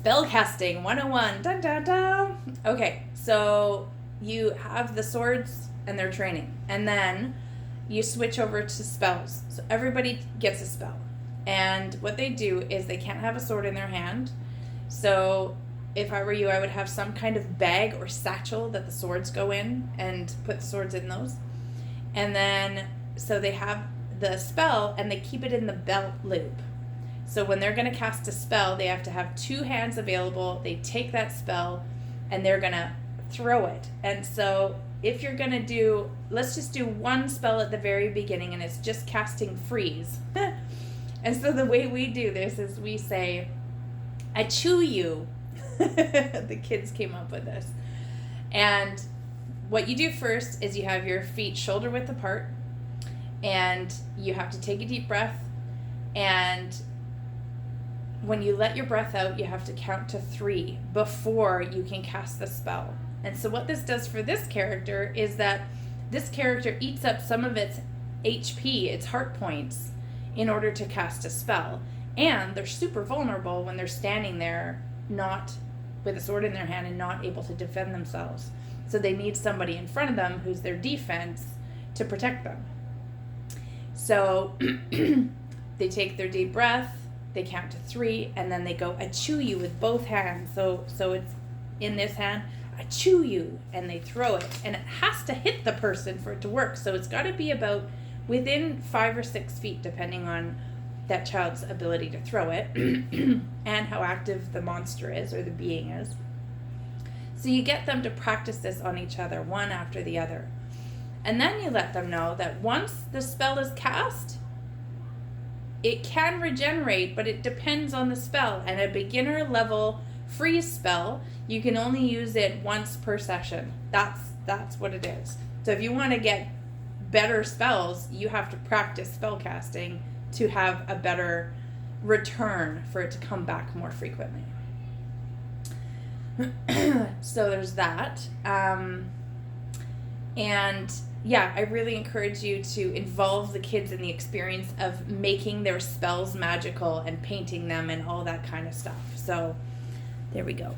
Spellcasting 101. Dun, dun, dun. Okay, so you have the swords and their training, and then you switch over to spells. So everybody gets a spell. And what they do is they can't have a sword in their hand. So if I were you, I would have some kind of bag or satchel that the swords go in and put the swords in those. And then, so they have the spell and they keep it in the belt loop. So when they're going to cast a spell, they have to have 2 hands available. They take that spell and they're going to throw it. And so if you're going to do, let's just do one spell at the very beginning and it's just casting freeze. And so the way we do this is we say, I chew you. The kids came up with this. And what you do first is you have your feet shoulder width apart and you have to take a deep breath, and when you let your breath out, you have to count to 3 before you can cast the spell. And so what this does for this character is that this character eats up some of its HP, its heart points, in order to cast a spell. And they're super vulnerable when they're standing there not with a sword in their hand and not able to defend themselves. So they need somebody in front of them who's their defense to protect them. So they take their deep breath, they count to 3, and then they go, I chew you with both hands. So it's in this hand, I chew you, and they throw it. And it has to hit the person for it to work. So it's got to be about within 5 or 6 feet, depending on that child's ability to throw it and how active the monster is or the being is. So you get them to practice this on each other, one after the other. And then you let them know that once the spell is cast, it can regenerate, but it depends on the spell. And a beginner level freeze spell, you can only use it once per session. That's what it is. So if you want to get better spells, you have to practice spell casting to have a better return for it to come back more frequently. So there's that. And yeah, I really encourage you to involve the kids in the experience of making their spells magical and painting them and all that kind of stuff. So there we go.